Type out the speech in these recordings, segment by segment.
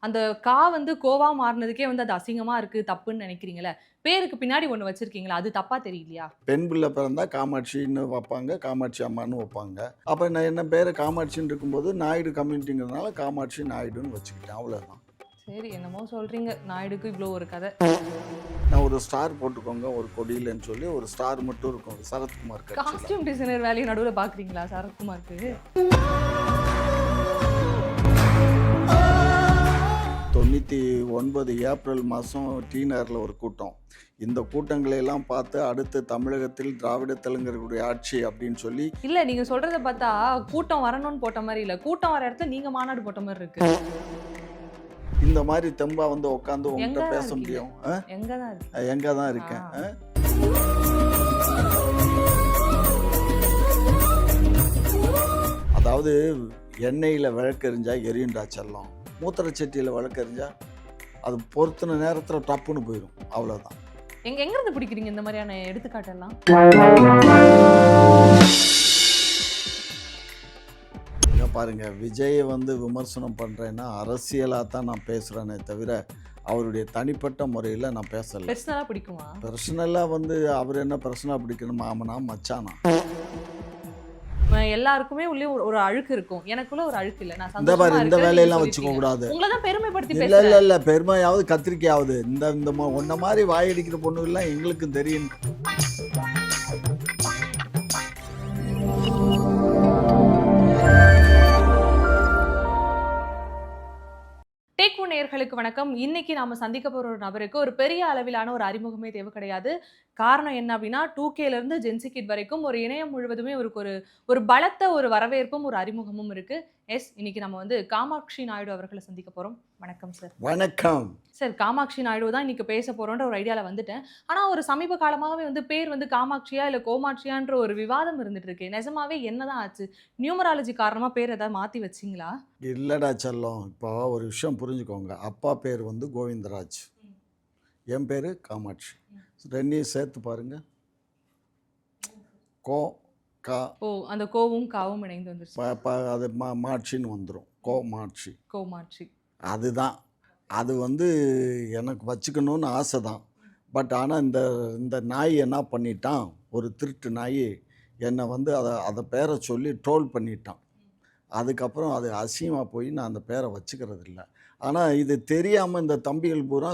அந்த கா வந்து கோவா மாறுனதுக்கே வந்து அது அசிங்கமா இருக்கு, தப்புன்னு நெனைக்கிறீங்கல்ல. பேருக்கு பின்னாடி ஒண்ணு வச்சிருக்கீங்கல்ல, அது தப்பா தெரியலையா? பெண் பிள்ளை பிறந்தா காமாட்சின்னு வைப்பாங்க. காமாட்சி அம்மான்னு வைப்பாங்க. அப்ப நான் என்ன பேரு காமாட்சின்னு இருக்கும்போது, நாயுடு கம்யூனிட்டிங்கிறதுனால காமாட்சி நாயுடுன்னு வச்சுக்கிட்டேன். அவ்வளோதான். சரி, என்னமோ சொல்றீங்க. நாயுடுக்கு இவ்ளோ ஒரு கத. நான் ஒரு ஸ்டார் போட்டுக்கோங்க ஒரு கொடியிலன்னு சொல்லி ஒரு ஸ்டார் மட்டும் இருக்கும். சரத்குமார் கட்சியில. காஸ்டியூம் டிசைனர் வேலைய நடுவுல பார்க்குறீங்களா சரத்குமாருக்கு? 99 ஏப்ரல் மாதம் டி.நகர்ல ஒரு கூட்டம். இந்த கூட்டங்களை எல்லாம் பார்த்து அடுத்து தமிழகத்தில் திராவிட தெலுங்கர்களுடைய ஆட்சி அப்படின்னு சொல்லி இல்ல, நீங்க சொல்றத பார்த்தா கூட்டம் வரணும்னு போட்ட மாரி இல்ல. கூட்டம் வர இடத்துல நீங்க மாநாடு போட்ட மாரி இருக்கு. இந்த மாதிரி தெம்பா வந்து உட்காந்து எங்க உங்ககிட்ட தான் பேச இருக்கீங்க? முடியும். எங்க தான் இருக்கு? எங்க தான் இருக்கேன். ஆ. அதாவது எண்ணெயில விளக்கெரிஞ்சா எரியுண்டா செல்லம். மூத்திரச்சட்டியில் விளக்கெரிஞ்சா அது பொறுத்துன நேரத்தில் டப்புன்னு போயிடும். அவ்வளோதான். எங்க இருந்து பிடிக்கிறீங்க இந்த மாதிரியான எடுத்துக்காட்டெல்லாம்? இங்க பாருங்க, விஜயை வந்து விமர்சனம் பண்ணுறேன்னா அரசியலாக தான் நான் பேசுகிறேனே தவிர அவருடைய தனிப்பட்ட முறையில் நான் பேசலை. பெர்சனலா பிடிக்குமா? பர்சனலாக வந்து அவர் என்ன பர்சனலாக பிடிக்கணும், மாமனா மச்சானா? எல்லாருக்குமே உள்ளே ஒரு ஒரு அழுக்கு இருக்கும். எனக்குள்ள ஒரு அழுக்கு இல்ல. நான் இந்த சந்தோஷமா மாதிரி இந்த இருக்கேன்னு நீங்க வேலையெல்லாம் வச்சுக்க சொல்லியிருக்கீங்க. கூடாது. உங்கள தான் பெருமைப்படுத்தி இல்லை பேசுறேன். இல்லை இல்லை, பெருமையாவது கத்திரிக்கையாவது இந்த இந்த உன்ன மாதிரி வாயடிக்கிற பொண்ணுகள்லாம் எங்களுக்கும் தெரியும். டேக் ஒன் நேயர்களுக்கு வணக்கம். இன்னைக்கு நாம சந்திக்க போற ஒரு நபருக்கு ஒரு பெரிய அளவிலான ஒரு அறிமுகமே தேவை கிடையாது. காரணம் என்ன அப்படின்னா, 2Kல இருந்து ஜென்சி கிட் வரைக்கும் ஒரு இணையம் முழுவதுமே இவருக்கு ஒரு ஒரு பலத்த ஒரு வரவேற்பும், ஒரு அறிமுகமும் இருக்கு. இன்னைக்கு நம்ம வந்து காமாட்சி நாயுடு அவர்கள சந்திக்க போறோம். வணக்கம் சார். வணக்கம். சார், காமாட்சி நாயுடு தான் இன்னைக்கு பேச போறோம்ன்ற ஒரு ஐடியால வந்துட்டேன். ஆனா ஒரு சமீப காலமாவே வந்து பேர் வந்து காமாட்சியா இல்ல கோமாட்சியான்ற ஒரு விவாதம் இருந்துட்டு இருக்கு. நிஜமாவே என்னதான் ஆச்சு? நியூமராலஜி காரணமா பேர் ஏதாவது மாத்தி வச்சீங்களா? இல்லடா செல்லம், இப்போ ஒரு விஷயம் புரிஞ்சுக்கோங்க. அப்பா பேர் வந்து கோவிந்தராஜ், என் பேர் காமாட்சி. ரெண்டையும் சேர்த்து பாருங்க. கோ கா ஓ, அந்த கோவும் காவும் இணைந்து வந்துருச்சு. அது மாட்சின்னு வந்துடும். கோமாட்சி. கோமாட்சி. அதுதான். அது வந்து எனக்கு வச்சுக்கணும்னு ஆசை தான். பட் ஆனால் இந்த இந்த நாய் என்ன பண்ணிட்டான், ஒரு திருட்டு நாய் என்னை வந்து அதை பேரை சொல்லி ட்ரோல் பண்ணிட்டான். அதுக்கப்புறம் அது அசிங்கமாக போய் நான் அந்த பேரை வச்சுக்கிறது இல்லை. ஆனால் இது தெரியாமல் இந்த தம்பிகள் பூரா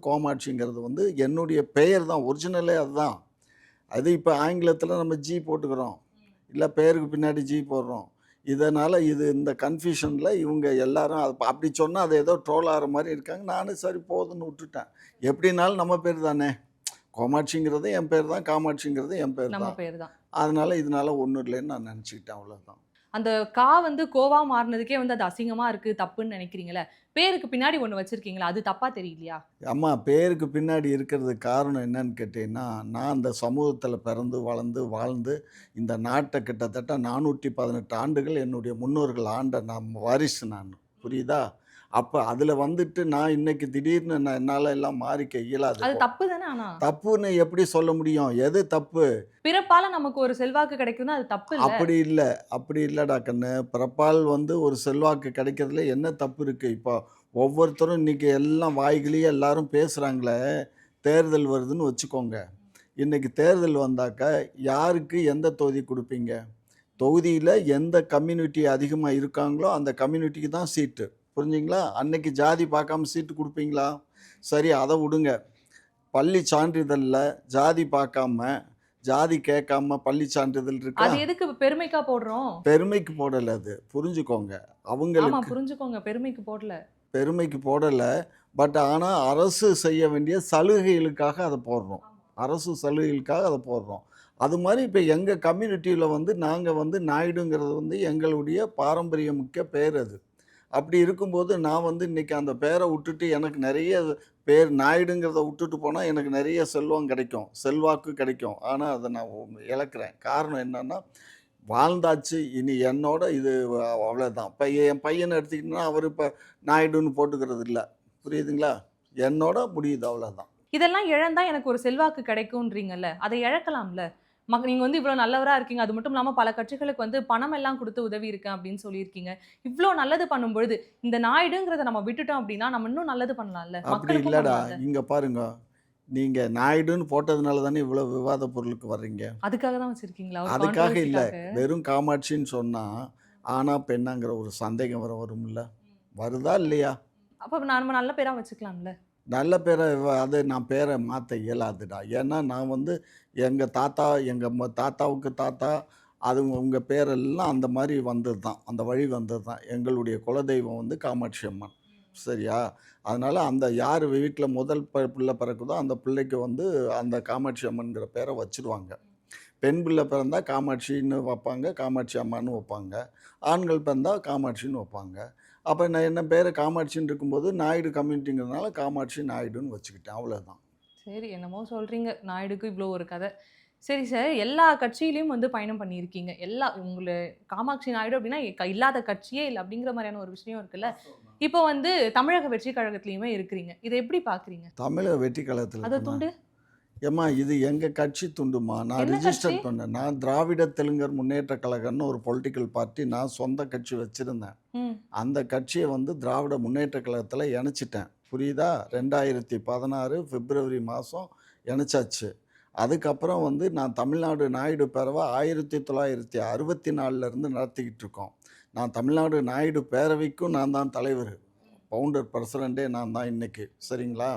கோமாட்சிங்கிறது வந்து என்னுடைய பெயர் தான், ஒரிஜினலே அதுதான். அது இப்போ ஆங்கிலத்தில் நம்ம ஜி போட்டுக்கிறோம், இல்லை பேருக்கு பின்னாடி ஜி போடுறோம். இதனால் இந்த கன்ஃபியூஷனில் இவங்க எல்லாரும் அது அப்படி சொன்னால் அது ஏதோ ட்ரோல் ஆகிற மாதிரி இருக்காங்க. நானும் சரி போதுன்னு விட்டுட்டேன். எப்படின்னாலும் நம்ம பேர் தானே. கோமாட்சிங்கிறது என் பேர் தான், காமாட்சிங்கிறது என் பேர் நம்ம தான். பேர் தான். அதனால் இதனால் ஒன்றும் இல்லைன்னு நான் நினச்சிக்கிட்டேன். அவ்வளோதான். அந்த கா வந்து கோவா மாறுனதுக்கே வந்து அது அசிங்கமா இருக்கு, தப்புன்னு நெனைக்கிறீங்கல்ல. பேருக்கு பின்னாடி ஒண்ணு வச்சிருக்கீங்கல்ல, அது தப்பா தெரியலையா? அம்மா, பேருக்கு பின்னாடி இருக்கிறதுக்கு காரணம் என்னன்னு கேட்டிங்கன்னா, நான் அந்த சமூகத்தில் பிறந்து வாழ்ந்து இந்த நாட்டை கிட்டத்தட்ட 418 ஆண்டுகள் என்னுடைய முன்னோர்கள் ஆண்ட வாரிசு நான். புரியுதா? அப்போ அதில் வந்துட்டு நான் இன்னைக்கு திடீர்னு என்னால் எல்லாம் மாறிக்க இயலாது. அது தப்பு தானே ஆனா? தப்புன்னு எப்படி சொல்ல முடியும்? எது தப்பு? பிறப்பால நமக்கு ஒரு செல்வாக்கு கிடைக்குதுன்னா அது தப்பு இல்ல. அப்படி இல்லடா கண்ணு. பிறப்பால் வந்து ஒரு செல்வாக்கு கிடைக்கிறதுல என்ன தப்பு இருக்குது? இப்போ ஒவ்வொருத்தரும் இன்றைக்கி எல்லாம் வாய்களையே எல்லாரும் பேசுகிறாங்களே. தேர்தல் வருதுன்னு வச்சுக்கோங்க. இன்றைக்கி தேர்தல் வந்தாக்க யாருக்கு எந்த தொகுதி கொடுப்பீங்க? தொகுதியில் எந்த கம்யூனிட்டி அதிகமாக இருக்காங்களோ அந்த கம்யூனிட்டிக்கு தான் சீட்டு. புரிஞ்சுங்களா? அன்னைக்கு ஜாதி பார்க்காம சீட்டு கொடுப்பீங்களா? சரி, அதை விடுங்க. பள்ளி சான்றிதழில் ஜாதி பார்க்காம, ஜாதி கேட்காம பள்ளி சான்றிதழ் இருக்கா? அது எதுக்கு பெருமைக்கா போடுறோம்? பெருமைக்கு போடலை. அது புரிஞ்சுக்கோங்க. ஆமா, அவங்களுக்கு புரிஞ்சுக்கோங்க. பெருமைக்கு போடல. பெருமைக்கு போடலை. பட் ஆனால் அரசு செய்ய வேண்டிய சலுகைகளுக்காக அதை போடுறோம். அரசு சலுகைகளுக்காக அதை போடுறோம். அது மாதிரி இப்போ எங்கள் கம்யூனிட்டியில் வந்து நாங்கள் வந்து நாயுடுங்கிறது வந்து எங்களுடைய பாரம்பரியமிக்க பேர் அது. அப்படி இருக்கும்போது நான் வந்து இன்றைக்கி அந்த பேரை விட்டுட்டு எனக்கு நிறைய பேர் நாயுடுங்கிறத விட்டுட்டு போனால் எனக்கு நிறைய செல்வம் கிடைக்கும், செல்வாக்கு கிடைக்கும். ஆனால் அதை நான் இழக்கிறேன். காரணம் என்னென்னா, வாழ்ந்தாச்சு, இனி என்னோட இது அவ்வளோதான். இப்போ என் பையனை எடுத்துக்கிட்டோன்னா அவர் இப்போ நாயுடுன்னு போட்டுக்கிறது இல்லை. புரியுதுங்களா? என்னோட முடியுது, அவ்வளோதான். இதெல்லாம் இழந்தா எனக்கு ஒரு செல்வாக்கு கிடைக்கும்ன்றீங்கல்ல. அதை இழக்கலாம்ல. நீங்க வந்து இவ்ளோ நல்லவரா இருக்கீங்க. அது மட்டும் இல்லாம பல கட்சிகளுக்கு வந்து பணம் எல்லாம் குடுத்து உதவி இருக்கேன் அப்படின்னு சொல்லியிருக்கீங்க. இவ்ளோ நல்லது பண்ணும்பொழுது, இந்த நாயுடுங்கிறத நம்ம விட்டுட்டோம் அப்படின்னா, நம்ம இன்னும் நல்லது பண்ணலாம்ல. அப்படி மக்களுக்கும் இல்லடா. பண்ணலாம்ல. இங்க பாருங்க. நீங்க நாயுடுன்னு போட்டதுனால தானே இவ்வளோ விவாத பொருளுக்கு வர்றீங்க. அதுக்காக தான் வச்சிருக்கீங்களா? ஒரு அதுக்காக இல்ல. கான்ட்ரோவர்சிக்காக? வெறும் காமாட்சின்னு சொன்னா, ஆணா, பெண்ணாங்கிற ஒரு சந்தேகம் வரும்ல. வருதா இல்லையா? அப்ப நம்ம நல்ல பேரா வச்சுக்கலாம்ல. நல்ல பேர அது நான் பேர மாத்த இயலாதுடா. ஏன்னா, நான் வந்து எங்க தாத்தா, எங்க தாத்தாவுக்கு தாத்தா, அது உங்க பேரெல்லாம் அந்த மாரி வந்தது தான். அந்த வழி வந்தது தான். எங்களுடைய குலதெய்வம் வந்து காமாட்சி அம்மன். சரியா? அதனால அந்த யார் வீட்ல முதல் பிள்ளை பிறக்குதோ, அந்த பிள்ளைக்கு வந்து அந்த காமாட்சி அம்மன்ங்கிற பேர வச்சுருவாங்க. பெண் பிள்ளை பிறந்தா காமாட்சின்னு வப்பாங்க. காமாட்சி அம்மான்னு வப்பாங்க. ஆண்கள் பிறந்தா காமாட்சின்னு வப்பாங்க. அப்ப நான் என்ன பேரு காமாட்சின்னு இருக்கும்போது, நாயுடு கம்யூனிட்டிங்கிறதுனால காமாட்சி, நாயுடுன்னு வச்சுக்கிட்டேன். அவ்வளோதான். சரி, என்னமோ சொல்றீங்க. நாயுடுக்கு இவ்ளோ ஒரு கத. சரி சார், எல்லா கட்சியிலயும் வந்து பயணம் பண்ணியிருக்கீங்க. காமாட்சி நாயுடு அப்டின்னா இல்லாத கட்சியே இல்ல அப்டிங்கிற மாரியான ஒரு விஷயம் இருக்குல்ல. இப்போ வந்து தமிழக வெற்றி கழகத்திலயுமே இருக்கிறீங்க. இத எப்படி பார்க்குறீங்க? தமிழக வெற்றி கழகத்துல அது இருக்கேனா? துண்டு. ஏம்மா இது எங்க கட்சி துண்டும்மா. நான் என்ன கட்சி? ரிஜிஸ்டர் பண்ணேன். நான் திராவிட தெலுங்கர் முன்னேற்ற கழகம்னு ஒரு பொலிட்டிக்கல் பார்ட்டி நான் சொந்த கட்சி வச்சிருந்தேன். ம். அந்த கட்சிய வந்து திராவிட முன்னேற்ற கழகத்துல இணைச்சுட்டேன். புரியுதா? 2016 பிப்ரவரி மாசம் இணைச்சாச்சு. அதுக்கப்புறம் வந்து நான் தமிழ்நாடு நாயுடு பேரவ 1964ல இருந்து நடத்திக்கிட்டு இருக்கோம். நான் தமிழ்நாடு நாயுடு பேரவைக்கும் நான் தான் தலைவரு. ஃபவுண்டர் பிரசிடென்ட்டே நான் தான் இன்னைக்கு. சரிங்களா?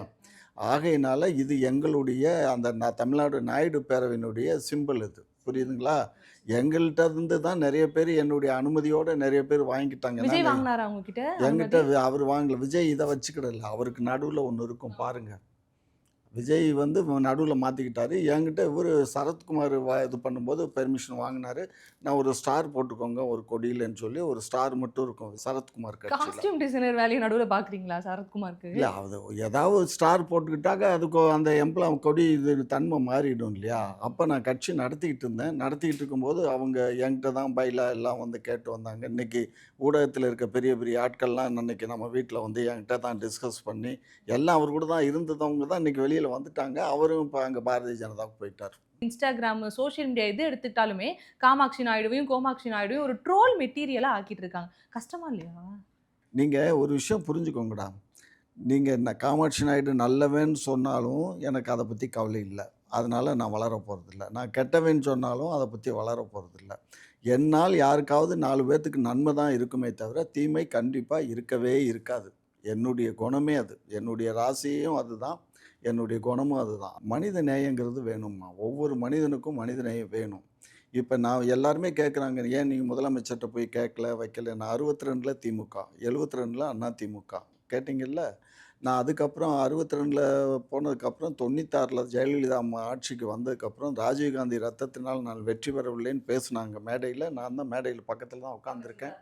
ஆகையினால இது எங்களுடைய அந்த தமிழ்நாடு நாயுடு பேரவையினுடைய சிம்பல் இது. புரியுதுங்களா? எங்கள்ட்ட இருந்து தான் நெறைய பேர் என்னுடைய அனுமதியோட நெறைய பேர் வாங்கிக்கிட்டாங்க. விஜய் நாங்க வாங்குனாரா உங்ககிட்ட என்கிட்ட அனுமதி? அவரு வாங்கல. விஜய் இத வச்சுக்கிடல. அவருக்கு நடுவுல ஒண்ணு இருக்கும் பாருங்க. விஜய் வந்து நடுவுல மாத்திக்கிட்டாரு. என்கிட்ட இவரு சரத்குமார் இது பண்ணும்போது பெர்மிஷன் வாங்குனாரு. நான் ஒரு ஸ்டார் போட்டுக்கோங்க ஒரு கொடியிலன்னு சொல்லி ஒரு ஸ்டார் மட்டும் இருக்கும் சரத்குமார் கட்சியில. காஸ்டியூம் டிசைனர் வேலைய நடுவுல பார்க்குறீங்களா சரத்குமாருக்கு? இல்ல அது ஏதாவது ஒரு ஸ்டார் போட்டுக்கிட்டாக்க அதுக்கு அந்த கொடி இது தன்மை மாறிடும் இல்லையா? அப்ப நான் கட்சி நடத்திக்கிட்டு இருந்தேன். நடத்திக்கிட்டு இருக்கும்போது அவங்க என்கிட்ட தான் பைலா எல்லாம் வந்து கேட்டு வந்தாங்க. இன்னைக்கு ஊடகத்தில இருக்க பெரிய பெரிய ஆட்கள்லாம் இன்னைக்கு நம்ம வீட்ல வந்து என்கிட்ட தான் டிஸ்கஸ் பண்ணி எல்லாம் அவர் கூட தான் இருந்தவங்க தான் இன்னைக்கு வெளியில வந்துட்டாங்க. அவரும் இப்ப அங்க பாரதிய ஜனதாவுக்கு போயிட்டாரு. Instagram, சோசியல் மீடியா எது எடுத்துக்கிட்டாலுமே, காமாட்சி நாயுடுவையும், கோமாட்சி நாயுடுவையும் ஒரு ட்ரோல் மெட்டீரியலா ஆக்கிட்டு இருக்காங்க. கஷ்டமா இல்லையா? நீங்க ஒரு விஷயம் புரிஞ்சுக்கோங்கடா. நீங்க காமாட்சி நாயுடு நல்லவன்னு சொன்னாலும் எனக்கு அத பத்தி கவலை இல்ல. அதனால நான் வளர போறதில்ல. நான் கெட்டவன்னு சொன்னாலும் அத பத்தி வளர போறதில்ல. என்னால் யாருக்காவது 4 பேத்துக்கு நன்மை தான் இருக்குமே தவிர, தீமை கண்டிப்பா இருக்கவே இருக்காது. என்னுடைய குணமே அது. என்னுடைய ராசியும் அதுதான். என்னுடைய குணமும் அதுதான். மனித நேயங்கிறது வேணும்மா. ஒவ்வொரு மனிதனுக்கும் மனித நேயம் வேணும். இப்ப நான் எல்லாருமே கேட்குறாங்க, "ஏன் நீங்க முதலமைச்சர்ட்ட போய் கேட்கல, வைக்கல?" நான் 62ல திமுக, 72ல அண்ணா திமுக. கேட்டீங்கல்ல? நான் அதுக்கப்புறம் 62ல போனதுக்கப்புறம் 96ல ஜெயலலிதா அம்மா ஆட்சிக்கு வந்ததுக்கப்புறம், ராஜீவ்காந்தி ரத்தத்தினால் நான் வெற்றி பெறவில்லைன்னு பேசுனாங்க மேடையில. நான் தான் மேடையில பக்கத்தில தான் உட்காந்துருக்கேன்.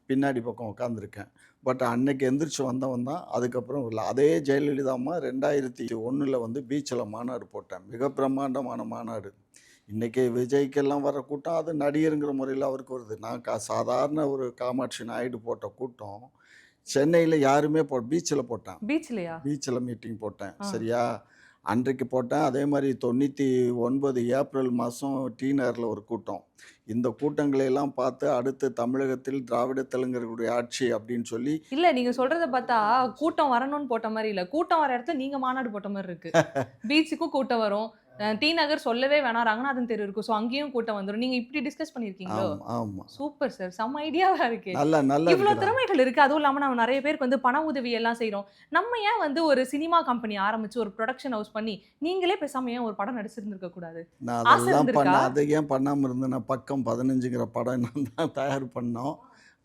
பின்னாடி பக்கம் உட்காந்துருக்கேன். பட் அன்னைக்கு எந்திரிச்சு வந்தவன் தான். அதுக்கப்புறம் இல்ல. அதே ஜெயலலிதா அம்மா 2001ல வந்து பீச்ல மாநாடு போட்டேன். மிக பிரம்மாண்டமான மாநாடு. இன்னைக்கு விஜய்க்கெல்லாம் வர கூட்டம், அது நடிகருங்கிற முறையில அவருக்கு வருது. நான் சாதாரண ஒரு காமாட்சி நாயுடு போட்ட கூட்டம், சென்னையில யாருமே பீச்ல போட்டேன். பீச்லயா? பீச்ல மீட்டிங் போட்டேன். ஆ. சரியா? அன்றைக்கு போட்டேன். அதே மாரி 99 ஏப்ரல் மாதம் டி நகர்ல ஒரு கூட்டம். இந்த கூட்டங்களை எல்லாம் பார்த்து அடுத்து தமிழகத்தில் திராவிட தெலுங்கர்களுடைய ஆட்சி அப்படின்னு சொல்லி இல்ல நீங்க சொல்றத பார்த்தா, கூட்டம் வரணும்னு போட்ட மாரி இல்ல. கூட்டம் வர இடத்துல நீங்க மாநாடு போட்ட மாரி இருக்கு. பீச்சுக்கும் கூட்டம் வரும். டி நகர் சொல்லவே வேணாம். ரங்கநாதன் தெரு இருக்கு. ஸோ அங்கேயும் கூட்டம் வந்துரும். நீங்க இப்படி டிஸ்கஸ் பண்ணியிருக்கீங்களோ? ஆமா, ஆமா. Super sir. செம்ம ஐடியாவா இருக்கே! நல்லா இவ்ளோ இருக்குடா. திறமைகள் இருக்கு. அதுவும் இல்லாம நம்ம நெறைய பேருக்கு வந்து பண உதவி எல்லாம் செய்றோம். நம்ம ஏன் வந்து ஒரு சினிமா கம்பெனி ஆரம்பிச்சு, ஒரு புரொடக்ஷன் ஹவுஸ் பண்ணி, நீங்களே பேசாம ஏன் ஒரு படம் நடிச்சிருந்திருக்க கூடாது? நான் ஆசை அதெல்லாம் இருந்திருக்கா? அதை ஏன் பண்ணாம இருந்தேன்னா, பக்கம் 15ங்கிற படம் நான் தான் தயார் பண்ணோம்.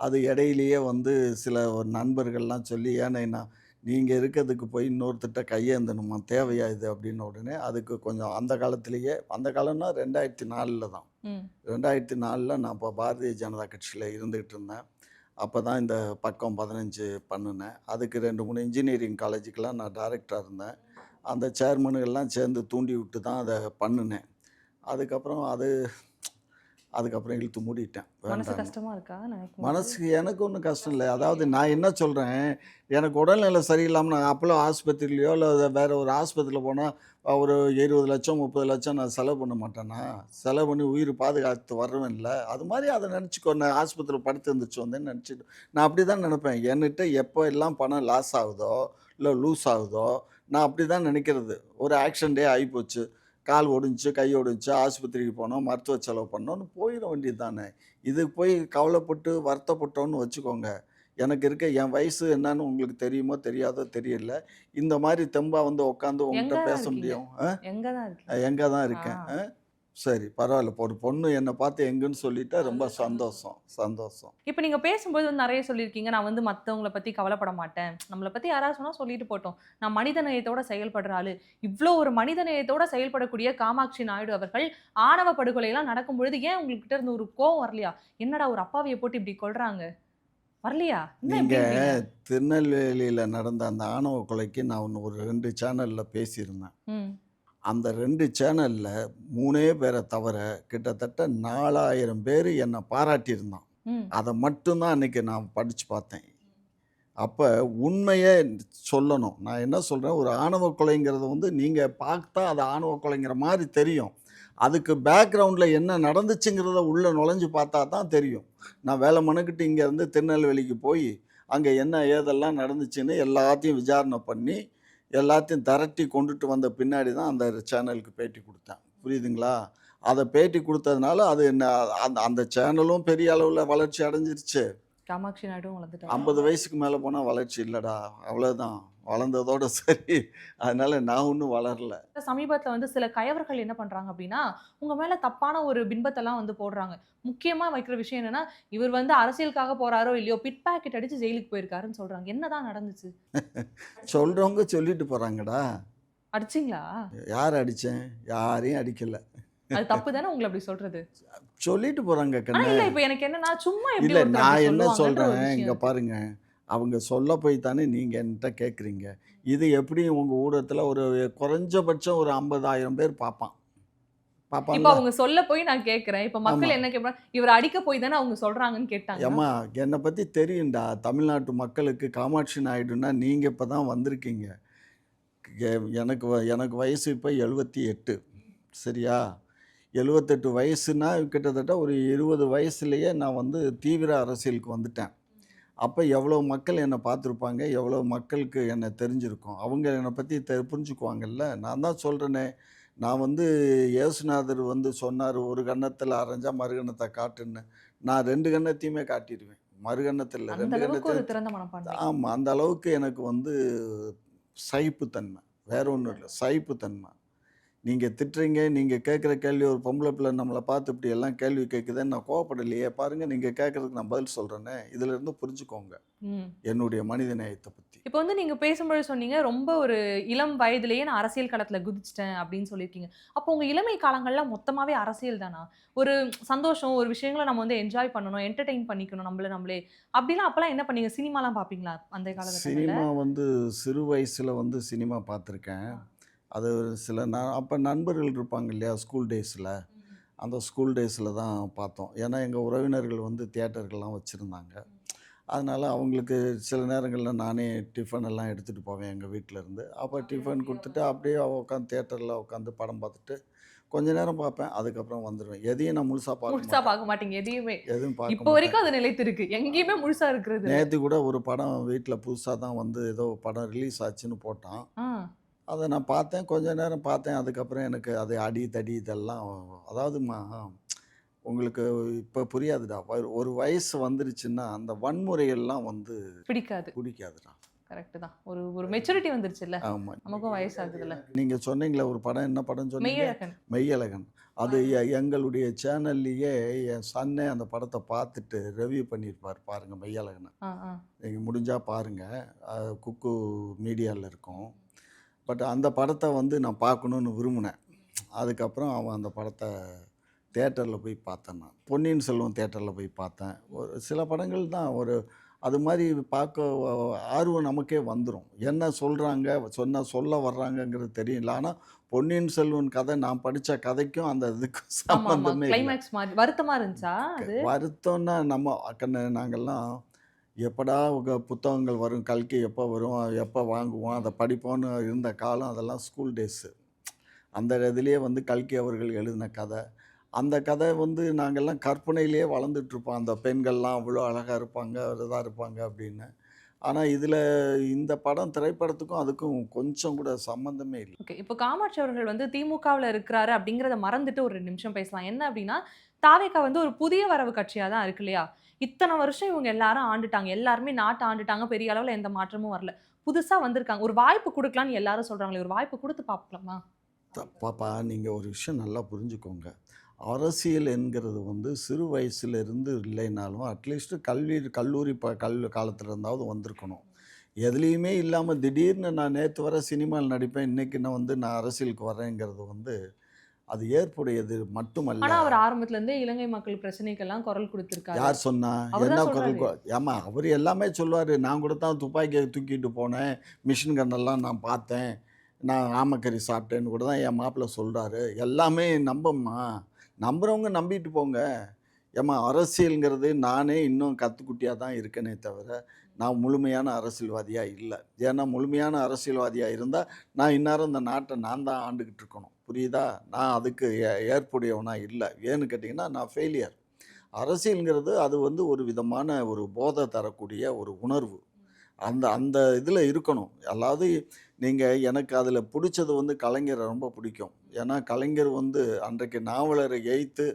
அது இடையிலேயே வந்து சில ஒரு நண்பர்கள்லாம் சொல்லி, "ஏன்னா நீங்க இருக்கிறதுக்கு போய் இன்னொருத்தர்ட்ட கையேந்தணுமா? தேவையா இது?" அப்படின்ன உடனே, அதுக்கு கொஞ்சம் அந்த காலத்திலேயே அந்த காலம்னா 2004ல தான். ம். 2004ல நான் அப்போ பாரதிய ஜனதா கட்சியில இருந்துகிட்டு இருந்தேன். அப்ப தான் இந்த பக்கம் 15 பண்ணுனேன். அதுக்கு 2, 3 இன்ஜினியரிங் காலேஜுக்கெல்லாம் நான் டைரக்டரா இருந்தேன். அந்த சேர்மனுங்கள்லாம் சேர்ந்து தூண்டி விட்டு தான் அத பண்ணுனேன். அதுக்கப்புறம் அது அதுக்கப்புறம் இழுத்து மூடிட்டேன் மனசு வேண்டான்னு. கஷ்டமா இருக்கா நினைக்கும் போது? மனசுக்கு எனக்கு ஒன்றும் கஷ்டம் இல்லை. அதாவது நான் என்ன சொல்கிறேன், எனக்கு உடல்நிலை சரியில்லாமல் நான் அப்போலாம் ஆஸ்பத்திரிலையோ இல்லை வேறு ஒரு ஆஸ்பத்திரியில் போனால் ஒரு 20,00,000 30,00,000 நான் செலவு பண்ண மாட்டேனா? செலவு பண்ணி உயிர் பாதுகாத்து வர்றவன்ல. அது மாதிரி அதை நினச்சிக்கோ, நான் ஆஸ்பத்திரியில் படுத்து இருந்துச்சு வந்தேன்னு நினச்சிட்டு நான் அப்படி தான் நினைப்பேன். என்கிட்ட எப்போ எல்லாம் பணம் லாஸ் ஆகுதோ இல்லை லூஸ் ஆகுதோ நான் அப்படி தான் நினைக்கிறது. ஒரு ஆக்சிடென்ட்டே ஆகிப்போச்சு, கால் ஒடிஞ்சுச்சு, கை ஒடிஞ்சுச்சு, ஆஸ்பத்திரிக்கு போனோம், மருத்துவ செலவு பண்ணோன்னு போயிட வேண்டியது தானே. இது போய் கவலைப்பட்டு வருத்தப்பட்டோன்னு வச்சுக்கோங்க, எனக்கு இருக்க என் வயசு என்னன்னு உங்களுக்கு தெரியுமோ தெரியாதோ தெரியல. இந்த மாதிரி தெம்பா வந்து உட்காந்து எங்க உங்கள்கிட்ட தான் பேச இருக்கீங்க? முடியும்? எங்க தான் இருக்கீங்க? எங்கே தான் ஆ. இருக்கேன். சரி பரவாயில்ல. ஒரு பொண்ணு என்னை பார்த்து எங்கன்னு சொல்லிட்டா ரொம்ப சந்தோஷம் சந்தோஷம். இப்ப நீங்க பேசும்போது வந்து நெறைய சொல்லியிருக்கீங்க. நான் வந்து மத்தவங்கள பத்தி கவலைப்பட மாட்டேன். நம்மள பத்தி யாராவது சொன்னா சொல்லிட்டு போட்டும். நான் மனித நேயத்தோட செயல்படுற ஆளு. இவ்ளோ ஒரு மனித நேயத்தோட செயல்படக்கூடிய காமாட்சி நாயுடு அவர்கள், ஆணவ படுகொலைலாம் நடக்கும்பொழுது ஏன் உங்ககிட்ட இருந்து ஒரு கோவம் வரலையா? என்னடா ஒரு அப்பாவிய போட்டு இப்படி கொல்றாங்க. வரலையா? என்ன நீங்க இப்படி இருக்கீங்க? திருநெல்வேலியில நடந்த அந்த ஆணவ கொலைக்கு நான் ஒரு 2 சேனல்ல பேசியிருந்தேன். ம். அந்த 2 சேனல்ல 3 பேர தவிர கிட்டத்தட்ட 4000 பேர் என்னை பாராட்டியிருந்தான். ம். அதை மட்டும் தான் அன்னைக்கு நான் படிச்சு பார்த்தேன். அப்ப உண்மைய சொல்லணும். நான் என்ன சொல்றேன், ஒரு ஆணவ கொலைங்கிறது வந்து நீங்க பார்த்தா அது ஆணவ கொலைங்கிற மாரி தெரியும். அதுக்கு பேக்ரவுண்ட்ல என்ன நடந்துச்சுங்கிறத உள்ள நுழைஞ்சு பார்த்தா தான் தெரியும். நான் வேலை மெனக்கிட்டு இங்கேருந்து திருநெல்வேலிக்கு போய், அங்க என்ன ஏதெல்லாம் நடந்துச்சுன்னு எல்லாத்தையும் விசாரணை பண்ணி, எல்லாத்தையும் திரட்டி கொண்டுட்டு வந்த பின்னாடி தான் அந்த சேனலுக்கு பேட்டி குடுத்தேன். புரியுதுங்களா? அத பேட்டி குடுத்ததுனால அது அந்த அந்த சேனலும் பெரிய அளவுல வளர்ச்சி அடைஞ்சிருச்சு. காமாட்சி நாயுடுவும் வளர்ந்துட்டாரு. 50 வயசுக்கு மேல போனா வளர்ச்சி இல்லடா. அவ்வளோதான். வளர்ந்ததோட சரி. அதனால நான் ஒண்ணும் வளரல. சமீபத்தில வந்து சில கயவர்கள் என்ன பண்றாங்க அப்டின்னா, உங்க மேல தப்பான ஒரு பின்பத்தெல்லாம் வந்து போடுறாங்க. முக்கியமா வைக்கிற விஷயம் என்னன்னா, இவர் வந்து அரசியலுக்காக போறாரோ இல்லையோ, பிட் பாக்கெட் அடிச்சு ஜெயிலுக்கு போயிருக்காருன்னு சொல்றாங்க. என்னதான் நடந்துச்சு? சொல்றவங்க சொல்லிட்டு போறாங்கடா. அடிச்சீங்களா? யார் அடிச்சேன்? யாரையும் அடிக்கல. அது தப்பு தானே உங்கள அப்டி சொல்றது? சொல்லிட்டு போறாங்க ஆனா கண்ணு. இல்ல இப்ப எனக்கு என்னன்னா, சும்மா எப்டி இல்ல ஒருத்தர் நான் அப்டி என்ன சொல்லுவாங்கன்ற ஒரு சொல்றேன், விஷயம் இங்க இருக்கு. பாருங்க. அவங்க சொல்ல போய் தானே நீங்க என்ட்ட கேட்குறீங்க. இது எப்படியும் உங்க ஊடகத்துல ஒரு குறைஞ்சபட்சம் ஒரு 50,000 பேர் பார்ப்பான். இப்ப பார்ப்பான்ல? அவங்க சொல்ல போய் நான் கேட்கிறேன். இப்ப ஆமா. மக்கள் என்ன கேட்பாங்க, இவர அடிக்க போய் தானே அவங்க சொல்றாங்கன்னு கேட்டாங்கன்னா? ஏம்மா என்னை பத்தி தெரியும்டா. தமிழ்நாட்டு மக்களுக்கு காமாட்சி நாயுடுன்னா நீங்க இப்ப தான் வந்திருக்கீங்க. எனக்கு வயசு இப்ப 78. சரியா? 78 வயசுனா கிட்டத்தட்ட ஒரு 20 வயசுலயே நான் வந்து தீவிர அரசியலுக்கு வந்துட்டேன். அப்ப எவ்வளோ மக்கள் என்ன பார்த்துருப்பாங்க, எவ்வளோ மக்களுக்கு என்ன தெரிஞ்சிருக்கும். அவங்க என்னை பத்தி புரிஞ்சுக்குவாங்கல்ல. நான் தான் சொல்றேனே, நான் வந்து இயேசுநாதர் வந்து சொன்னாரு, "ஒரு கன்னத்துல அறைஞ்சா மறுகன்னத்த காட்டுன்னு." நான் 2 கன்னத்தையுமே காட்டிருவேன். மறுகன்னத்துல இல்ல, அந்த 2 அளவுக்கு ஒரு கன்னத்தையும். திறந்த மனப்பான்மை. ஆமா. அந்த அளவுக்கு எனக்கு வந்து சகிப்புத்தன்மை. வேற ஒண்ணும் இல்ல. சகிப்புத்தன்மை. நீங்க திட்டுறீங்க, நீங்க கேட்குற கேள்வி ஒரு பொம்பள பிள்ளை நம்மள பார்த்து இப்படி எல்லாம் கேள்வி கேட்குதுன்னு நான் கோவப்படலையே! பாருங்க நீங்க கேட்கறதுக்கு நான் பதில் சொல்றேனே! இதிலிருந்து புரிஞ்சுக்கோங்க. ம். என்னுடைய மனித நேயத்த பத்தி. இப்ப வந்து நீங்க பேசும்பொழுது சொன்னீங்க, ரொம்ப ஒரு இளம் வயதிலேயே நான் அரசியல் களத்துல குதிச்சுட்டேன் அப்படின்னு சொல்லியிருக்கீங்க. அப்போ உங்க இளமை காலங்கள்ல மொத்தமாவே அரசியல் தானா? ஒரு சந்தோஷம், ஒரு விஷயங்கள நம்ம வந்து என்ஜாய் பண்ணணும், என்டர்டெயின் பண்ணிக்கணும் நம்மள நம்மளே. அப்படிலாம் அப்பலாம் என்ன பண்ணீங்க? சினிமாலாம் பார்ப்பீங்களா? அந்த காலகட்டங்கள்ல? சினிமா வந்து சிறு வயசுல வந்து சினிமா பார்த்துருக்கேன். அது ஒரு சில அப்ப நண்பர்கள் இருப்பாங்க இல்லையா? ஸ்கூல் டேஸ்ல. அந்த ஸ்கூல் டேஸ்ல தான் பார்த்தோம். ஏன்னா எங்க உறவினர்கள் வந்து தியேட்டர்கள்லாம் வச்சிருந்தாங்க. அதனால அவங்களுக்கு சில நேரங்கள்ல நானே டிஃபன் எல்லாம் எடுத்துட்டு போவேன் எங்க வீட்லருந்து. அப்ப டிஃபன் குடுத்துட்டு அப்படியே உட்காந்து தியேட்டர்ல உட்காந்து படம் பார்த்துட்டு, கொஞ்ச நேரம் பார்ப்பேன். அதுக்கப்புறம் வந்துருவேன். எதையும் நான் முழுசா பார்க்க முழுசா மாட்டேன். பார்க்க மாட்டீங்க எதையுமே. எதுவும் பார்க்க இப்போ மாட்டேன். வரைக்கும் அது நிலைத்திருக்கு. எங்கேயுமே முழுசா இருக்கிறது இல்ல. நேத்து கூட ஒரு படம் வீட்ல புதுசா தான் வந்து ஏதோ படம் ரிலீஸ் ஆச்சுன்னு போட்டான். ஆ. அத நான் பார்த்தேன். கொஞ்ச நேரம் பார்த்தேன். அதுக்கப்புறம் எனக்கு அது அடி, தடி இதெல்லாம் அதாவதும்மா உங்களுக்கு இப்ப புரியாதுடா. ஒரு வயசு வந்துருச்சுன்னா, அந்த வன்முறையெல்லாம் வந்து பிடிக்காது. புடிக்காதுடா. கரெக்ட் தான். ஒரு ஒரு மெச்சூரிட்டி வந்துருச்சுல்ல. ஆமா. நமக்கும் வயசாகுதுல்ல. நீங்க சொன்னீங்களே ஒரு படம், என்ன படம் சொன்னீங்க? மெய்யழகன். மெய்யழகன். அது எங்களுடைய சேனல்லயே என் சன்னே அந்த படத்த பார்த்துட்டு ரிவ்யூ பண்ணியிருப்பார் பாருங்க மெய்யழகன. ஆ, ஆ. நீங்க முடிஞ்சா பாருங்க. குக்கு மீடியால இருக்கும். பட் அந்த படத்த வந்து நான் பார்க்கணும்னு விரும்புனேன். அதுக்கப்புறம் அவன் அந்த படத்த தியேட்டர்ல போய் பார்த்தேன் நான். பொன்னியின் செல்வன் தியேட்டர்ல போய் பார்த்தேன். ஒரு சில படங்கள் தான் ஒரு அது மாதிரி பார்க்க ஆர்வம் நமக்கே வந்துடும். என்ன சொல்கிறாங்க, சொல்ல வர்றாங்கங்கிறது தெரியல. ஆனால் பொன்னியின் செல்வன் கதை நான் படித்த கதைக்கும் அந்த இதுக்கும் ஆமாமா. சம்மந்தமே இல்லை. கிளைமாக்ஸ் மாரி வருத்தமா இருந்துச்சா அது? வருத்தம்னா நம்ம நாங்கள்லாம் எப்படா புத்தகங்கள் வரும், கல்கி எப்போ வரும், எப்போ வாங்குவோம், அதை படிப்போம்னு இருந்த காலம் அதெல்லாம் ஸ்கூல் டேஸு. அந்த இதுலேயே வந்து கல்கி அவர்கள் எழுதின கதை. அந்த கதை வந்து நாங்கள்லாம் கற்பனையிலேயே வளர்ந்துட்டுருப்போம். அந்த பெண்கள்லாம் அவ்வளோ அழகா இருப்பாங்க, இதா இருப்பாங்க அப்படின்னு. ஆனா இதில இந்த படம் திரைப்படத்துக்கும் அதுக்கும் கொஞ்சம் கூட சம்மந்தமே இல்ல. ஓகே. இப்போ காமாட்சி அவர்கள் வந்து திமுகவுல இருக்கிறாரு அப்படிங்கிறத மறந்துட்டு ஒரு 2 நிமிஷம் பேசலாம். என்ன அப்படின்னா, தாவேகா வந்து ஒரு புதிய வரவு கட்சியா தான் இருக்கு இல்லையா? இத்தன வருஷம் இவங்க எல்லாரும் ஆண்டுட்டாங்க. எல்லாருமே நாட்ட ஆண்டுட்டாங்க. பெரிய அளவுல எந்த மாற்றமும் வரல. புதுசா வந்திருக்காங்க. ஒரு வாய்ப்பு குடுக்கலாம்னு எல்லாரும் சொல்றாங்களே. ஒரு வாய்ப்பு குடுத்து பார்க்கலாமா? பாப்பா நீங்க ஒரு விஷயம் நல்லா புரிஞ்சுக்கோங்க. அரசியல் என்கிறது வந்து சிறு வயசுலேருந்து இல்லைனாலும் அட்லீஸ்ட் கல்லூரி காலத்துல இருந்தாவது வந்திருக்கணும். எதுலேயுமே இல்லாம திடீர்னு நான் நேத்து வரை சினிமாவில் நடிப்பேன், இன்னைக்கு நான் அரசியலுக்கு வரேங்கிறது வந்து அது ஏற்புடையது மட்டுமல்ல. ஆனா அவர் ஆரம்பத்துல இருந்தே இலங்கை மக்கள் பிரச்சனைக்கெல்லாம் குரல் குடுத்திருக்காரு. யார் சொன்னா? அவர் என்ன தான் குரல் சொல்றாரு. ஆமா, அவரு எல்லாமே சொல்லுவாரு. நான் கூட தான் துப்பாக்கிய தூக்கிட்டு போனேன். மிஷின் கன்னெல்லாம் நான் பார்த்தேன். நான் ஆமக்கறி சாப்பிட்டேன்னு கூட தான் என் மாப்பிள சொல்றாரு. எல்லாமே நம்பும்மா. நம்புறவங்க நம்பிட்டு போங்க. ஏம்மா அரசியல்ங்கிறது நானே இன்னும் கத்துக்குட்டியா தான் இருக்கேனே தவிர, நான் முழுமையான அரசியல்வாதியா இல்ல. ஏன்னா முழுமையான அரசியல்வாதியா இருந்தா, நான் இந்நேரம் இந்த நாட்ட நான் தான் ஆண்டுகிட்டு இருக்கணும். புரியுதா? நான் அதுக்கு ஏற்புடையவனா இல்ல. ஏன்னு கேட்டீங்கன்னா, நான் ஃபெயிலியர். அரசியல்ங்கிறது அது வந்து ஒரு விதமான ஒரு போதை தரக்கூடிய ஒரு உணர்வு. அந்த அந்த இதில இருக்கணும். அதாவது நீங்க எனக்கு அதில புடிச்சது வந்து கலைஞர ரொம்ப பிடிக்கும். ஏன்னா கலைஞர் வந்து அன்றைக்கு நாவலரை எய்த்து,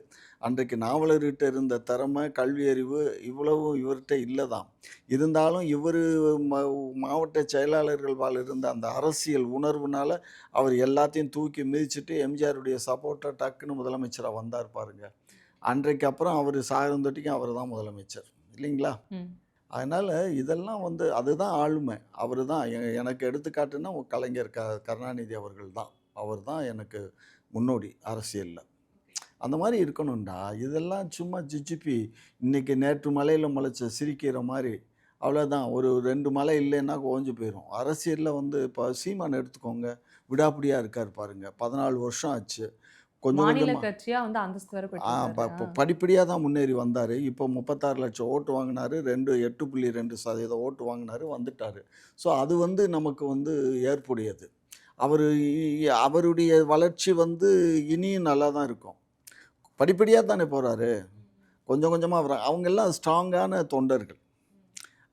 அன்றைக்கு நாவலர்கிட்ட இருந்த திறமை, கல்வி அறிவு இவ்வளவும் இவர்ட்ட இல்ல தான். இருந்தாலும் இவரு ம மாவட்ட செயலாளர்கள்பால் இருந்த அந்த அரசியல் உணர்வுனால, அவர் எல்லாத்தையும் தூக்கி மிதிச்சுட்டு எம்ஜிஆருடைய சப்போர்ட்டா டக்குன்னு முதலமைச்சரா வந்தார் பாருங்க. அன்றைக்கு அப்புறம் அவரு சாகரந்தொட்டிக்கும் அவரு தான் முதலமைச்சர். இல்லைங்களா? ம். அதனால இதெல்லாம் வந்து அதுதான் ஆளுமை. அவரு தான் எனக்கு எடுத்துக்காட்டுன்னா கலைஞர் கருணாநிதி அவர்கள் தான். அவர் தான் எனக்கு முன்னோடி அரசியல்ல. அந்த மாரி இருக்கணும்டா. இதெல்லாம் சும்மா ஜிஜிபி இன்னைக்கு நேற்று மழையில முளைச்ச சிரிக்கிற மாரி. அவ்வளோதான். ஒரு 2 மழை இல்லைன்னா ஓஞ்சு போயிரும். அரசியல்ல வந்து இப்ப சீமான் எடுத்துக்கோங்க. விடாப்பிடியா இருக்காரு பாருங்க. 14 வருஷம் ஆச்சு. கொஞ்சம் மாநில கொஞ்சமா கட்சியா வந்து அந்தஸ்து வேற ஆ பெற்றிருக்காரு. படிப்படியா தான் முன்னேறி வந்தாரு. இப்போ 36,00,000 ஓட்டு வாங்குனாரு. 8.2% ஓட்டு வாங்குனாரு, வந்துட்டாரு. ஸோ அது வந்து நமக்கு வந்து ஏற்புடையது. அவரு அவருடைய வளர்ச்சி வந்து இனியும் நல்லா தான் இருக்கும். படிப்படியா தானே போறாரு. கொஞ்சம் கொஞ்சமா அவங்கெல்லாம் ஸ்ட்ராங்கான தொண்டர்கள்.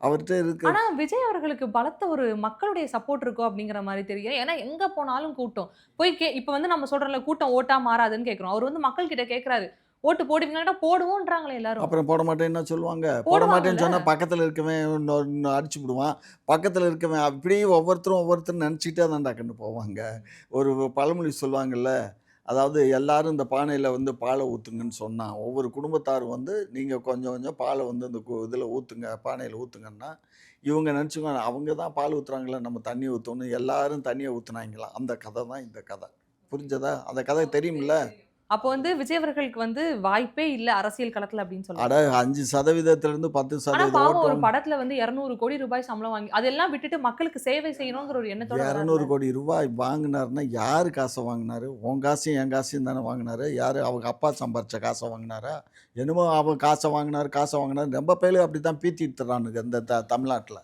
அவர்ட்ட இருக்க ஆனா, விஜய் அவர்களுக்கு பலத்த ஒரு மக்களுடைய சப்போர்ட் இருக்கும் அப்படிங்கிற மாரி தெரியும். ஏன்னா, எங்க போனாலும் கூட்டம். போய் இப்ப வந்து நம்ம சொல்றோம்ல, கூட்டம் ஓட்டா மாறாதுன்னு கேட்கிறோம். அவர் வந்து மக்கள் கிட்ட கேட்கிறாரு. ஓட்டு போடுவீங்களான்னா, போடுவோன்றாங்களே எல்லாரும். அப்புறம் போட மாட்டேன்னு என்ன சொல்லுவாங்க? போட மாட்டேன்னு போடுவாங்கல்ல. சொன்னா பக்கத்துல இருக்கவன் அடிச்சுப்புடுவான். பக்கத்துல இருக்கவன் அப்படியே ஒவ்வொருத்தரும் நெனச்சுக்கிட்டே தான்டா கண்ணு போவாங்க. ஒரு பழமொழி சொல்லுவாங்கல்ல, அதாவது எல்லாரும் இந்த பானையில வந்து பால ஊத்துங்கன்னு சொன்னா, ஒவ்வொரு குடும்பத்தாரும் வந்து நீங்க கொஞ்சம் கொஞ்சம் பால வந்து இந்த இதுல ஊத்துங்க, பானையில ஊத்துங்கன்னா, இவங்க நெனச்சுக்குவாங்க, அவங்க தான் பால் ஊத்துறாங்கல்ல, நம்ம தண்ணி ஊத்தணும்னு எல்லாரும் தண்ணிய ஊத்துனாய்ங்களாம். அந்த கதை தான் இந்த கதை. புரிஞ்சதா? அந்த கதை தெரியும்ல? அப்போ வந்து விஜய் அவர்களுக்கு வந்து வாய்ப்பே இல்ல அரசியல் களத்துல அப்படின்னு சொல்ல அட வரீங்களா? 5%லேருந்து ஆனா 10% பாவம் ஓட்டு ஒரு படத்துல வந்து 200 கோடி ரூபாய் சம்பளம் வாங்கி அதெல்லாம் விட்டுட்டு மக்களுக்கு சேவை செய்யணுங்கிற ஒரு எண்ணத்தோட வராருல்ல. 200 கோடி ரூபாய் வாங்குனாருன்னா, யாரு காச வாங்குனாரு? உன் காசையும், என் காசையும் தானே வாங்குனாரு. யாரு அவங்க அப்பா சம்பாரிச்ச காச வாங்குனாரா? என்னமோ அவன் காச வாங்குனாரு. ரொம்ப பேரு அப்படித்தான் பீத்திட்டு தர்றானுங்க இந்த தமிழ்நாட்டுல.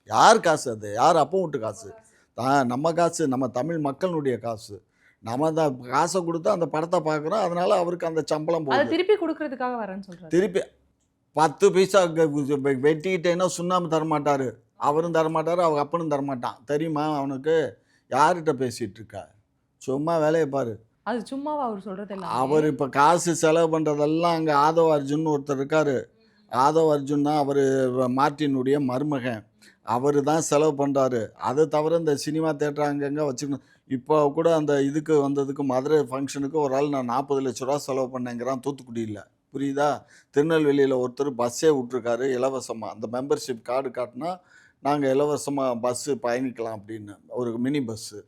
யார் காசு அது? யார் அப்பன் வூட்டு காசு? நம்ம காசு, நம்ம தமிழ் மக்களினுடைய காசு. நம்ம தான் காச குடுத்து அந்த படத்த பார்க்குறோம். அதனால அவருக்கு அந்த சம்பளம் அத போகுது. திருப்பி குடுக்குறதுக்காக வரேன்னு சொல்றாரு. திருப்பி 10 பைசா வெட்டிக்கிட்டேன்னா சுண்ணாம்பு தரமாட்டாரு. அவரும் தரமாட்டாரு, அவங்க அப்பனும் தரமாட்டான். தெரியுமா அவனுக்கு? யார்கிட்ட பேசிட்டு இருக்க? சும்மா வேலைய பாரு. அது சும்மாவா அவர் சொல்றது எல்லாமே? அவரு இப்ப காசு செலவு பண்றதெல்லாம் அங்க ஆதவ் அர்ஜுன்னு ஒருத்தர் இருக்காரு. ஆதவ் அர்ஜுன் தான் அவரு மார்ட்டினுடைய மருமகன். அவரு தான் செலவு பண்றாரு. அது தவிர இந்த சினிமா தியேட்டர் அங்கங்க வச்சுக்கணும். இப்போ கூட அந்த இதுக்கு வந்ததுக்கு மதுரை ஃபங்ஷனுக்கு ஒரு ஆள் நான் ரூ. 40,00,000 செலவு பண்ணேங்கிறான் தூத்துக்குடியில. புரியுதா? திருநெல்வேலியில ஒருத்தர் பஸ்ஸே விட்டுருக்காரு இலவசமா. அந்த மெம்பர்ஷிப் கார்டு காட்டுனா, நாங்க இலவசமா பஸ்ஸு பயணிக்கலாம் அப்படின்னு. ஒரு மினி பஸ்ஸு.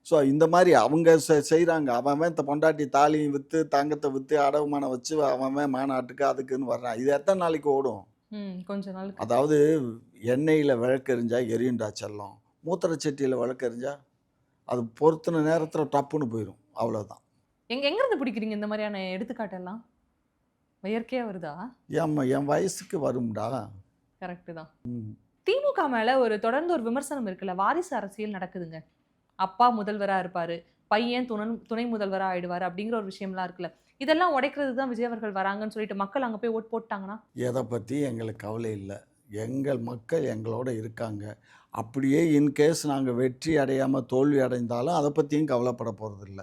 ஸோ இந்த மாரி அவங்க செய்றாங்க. அவன் அவன் பொண்டாட்டி தாலியும் வித்து, தங்கத்த வித்து, அடவுமானம் வச்சு அவன் அவன் மாநாட்டுக்கு அதுக்குன்னு வர்றான். இது எத்தன நாளைக்கு ஓடும்? கொஞ்ச நாளுக்கு. அதாவது எண்ணெயில் விளக்கெறிஞ்சா எரியுண்டா செல்லம், மூத்திரச்சட்டியில் விளக்கெறிஞ்சா அது பொறுத்தின நேரத்தில் டப்புன்னு போயிடும், அவ்வளோதான். எங்கேருந்து பிடிக்கிறீங்க இந்த மாதிரியான எடுத்துக்காட்டெல்லாம்? இயற்கையா வருதா? என் வயசுக்கு வரும்டா. கரெக்ட்டு தான். ம். திமுக மேல தொடர்ந்து ஒரு விமர்சனம் இருக்குல்ல. வாரிசு அரசியல் நடக்குதுங்க. அப்பா முதல்வரா இருப்பாரு. பையன் துணை முதல்வரா ஆயிடுவாரு அப்படிங்கிற ஒரு விஷயம்லாம் இருக்குல்ல. இதெல்லாம் உடைக்கிறதுக்கு தான் விஜய் அவர்கள் வராங்கன்னு சொல்லிட்டு மக்கள் அங்க போய் ஓட் போட்டாங்கன்னா? எதை பற்றி எங்களுக்கு கவலை இல்லை. எங்கள் மக்கள் எங்களோட இருக்காங்க. அப்படியே இன்கேஸ் நாங்கள் வெற்றி அடையாமல் தோல்வி அடைந்தாலும் அதை பற்றியும் கவலைப்பட போகிறதில்ல.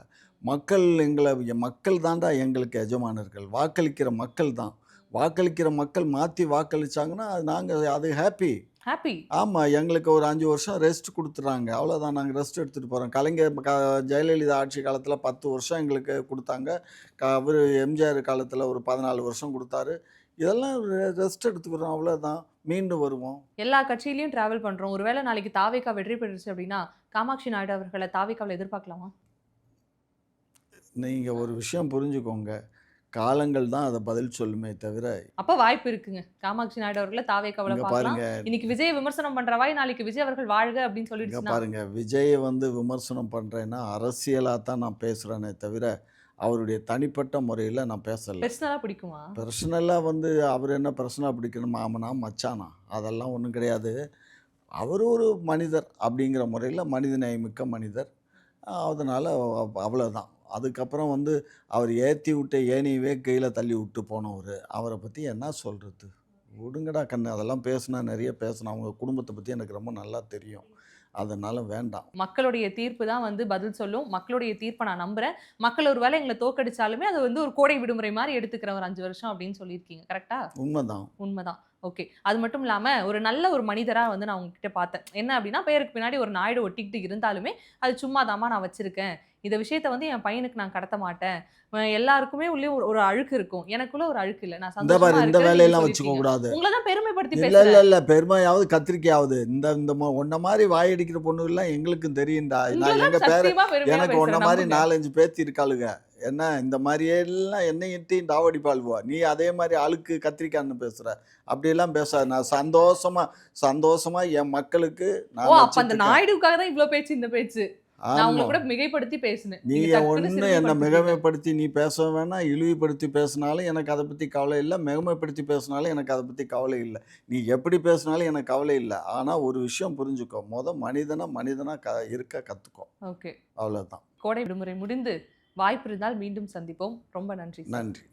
மக்கள் தான்டா எங்களுக்கு எஜமானர்கள். வாக்களிக்கிற மக்கள் தான். வாக்களிக்கிற மக்கள் மாற்றி வாக்களிச்சாங்கன்னா அது ஹாப்பி. ஹாப்பி. ஆமாம், எங்களுக்கு ஒரு 5 வருஷம் ரெஸ்ட் கொடுத்துட்றாங்க, அவ்வளோதான். நாங்கள் ரெஸ்ட் எடுத்துகிட்டு போகிறோம். ஜெயலலிதா ஆட்சி காலத்தில் 10 வருஷம் எங்களுக்கு கொடுத்தாங்க. அவர் எம்ஜிஆர் காலத்தில் ஒரு 14 வருஷம் கொடுத்தாரு. இதெல்லாம் ரெஸ்ட் எடுத்துக்கிறோம், அவ்வளோதான். மீண்டும் வருவோம். எல்லா கட்சியிலயும் டிராவல் பண்றோம். ஒருவேளை நாளைக்கு தாவேகா வெற்றி பெற்றுச்சு அப்படின்னா, காமாட்சி நாயுடு அவர்களை தாவேகாவுல எதிர்பார்க்கலாமா? நீங்கள் ஒரு விஷயம் புரிஞ்சுக்கோங்க, காலங்கள் தான் அதை பதில் சொல்லுமே தவிர. அப்ப வாய்ப்பு இருக்குங்க. காமாட்சி நாயுடு அவர்களை தாவேகாவுல இங்கே பார்க்கலாம். பாருங்க, இன்னைக்கு விஜய் விமர்சனம் பண்றவாய் நாளைக்கு விஜய் அவர்கள் வாழ்க அப்படின்னு இங்கே சொல்லிடுச்சுன்னா, பாருங்க, விஜயை விமர்சனம் பண்ணுறேன்னா அரசியலாக தான் நான் பேசுகிறேனே தவிர அவருடைய தனிப்பட்ட முறையில் நான் பேசலை. பெர்சனலா பிடிக்குமா? பர்சனலாக அவர் என்ன பர்சனலாக பிடிக்கணும், மாமனா மச்சானா அதெல்லாம் ஒன்றும் கிடையாது. அவர் ஒரு மனிதர் அப்படிங்கிற முறையில் மனிதநேயமிக்க மனிதர். அதனால் அவ்வளோதான். அதுக்கப்புறம் அவர் ஏற்றி விட்ட ஏணியவே கீழே தள்ளி விட்டு போனவர். அவரை பற்றி என்ன சொல்கிறது? விடுங்கடா கண்ணு, அதெல்லாம் பேசுனா நிறைய பேசணும். அவங்க குடும்பத்தை பற்றி எனக்கு ரொம்ப நல்லா தெரியும். அதனால் வேண்டாம். மக்களுடைய தீர்ப்பு தான் பதில் சொல்லும். மக்களுடைய தீர்ப்பை நான் நம்புறேன். மக்கள் ஒரு வேளை எங்களை தோக்கடிச்சாலுமே அது ஒரு கோடை விடுமுறை மாதிரி எடுத்துக்கிறேன் ஒரு 5 வருஷம் அப்படின்னு சொல்லியிருக்கீங்க. கரெக்டா? உண்மைதான். உண்மைதான். ஓகே. அது மட்டும் இல்லாம ஒரு நல்ல ஒரு மனிதரா நான் உங்ககிட்ட பார்த்தேன். என்ன அப்படின்னா, பேருக்கு பின்னாடி ஒரு நாயுடு ஒட்டிக்கிட்டு இருந்தாலுமே, அது சும்மாதாம்மா நான் வச்சிருக்கேன். இந்த விஷயத்த என் பையனுக்கு நான் கடத்த மாட்டேன். எல்லாருக்குமே உள்ளே ஒரு அழுக்கு இருக்கும். எனக்குள்ள ஒரு அழுக்கு இல்ல. நான் சந்தோஷமா இந்த இருக்கேன்னு வேலையெல்லாம் நீங்க வச்சுக்க சொல்லியிருக்கீங்க. கூடாது. உங்கள தான் பெருமைப்படுத்தி இல்லை பேசுறேன். இல்லை இல்லை, பெருமையாவது கத்திரிக்கையாவது உன்ன மாதிரி வாயடிக்கிற பொண்ணுகள்லாம் எங்களுக்கும் தெரியும்டா. உங்கள நான் தான் எங்கள் பேர் சத்தியமா பெருமையா எனக்கு உன்ன பேசுறேன். மாதிரி நம்புங்க. 4-5 பேத்தி இருக்காளுங்க. என்ன இந்த மாதிரியே எல்லாம் என்னையிட்டையும் டாவடி பால்வா. நீ அதே மாதிரி அழுக்கு கத்திரிக்கான்னு பேசுற. அப்படியெல்லாம் பேசாத. நான் சந்தோஷமா என் மக்களுக்கு நான் அப்ப வச்சிட்டு அந்த இருக்கேன். நாயுடுக்காக தான் இவ்ளோ பேச்சு இந்த பேச்சு. நான் உங்கள ஆமா, கூட மிகைப்படுத்தி பேசினேன். நீ நீங்க டக்குன்னு ஒன்று என்னை சிறுமைப்படுத்திட்டீங்க. மிகைமைப்படுத்தி நீ பேச வேணாம், இழிவுபடுத்தி பேசினாலும் எனக்கு அதை பற்றி கவலை இல்லை, மிகைமைப்படுத்தி பேசினாலும் எனக்கு அதை பற்றி கவலை இல்லை. நீ எப்படி பேசினாலும் எனக்கு கவலை இல்லை. ஆனால் ஒரு விஷயம் புரிஞ்சுக்கோ, மனிதனா இருக்க கற்றுக்கோ, ஓகே. அவ்வளோதான். கோடை விடுமுறை முடிந்து வாய்ப்பு இருந்தால் மீண்டும் சந்திப்போம். ரொம்ப நன்றி சார். நன்றி.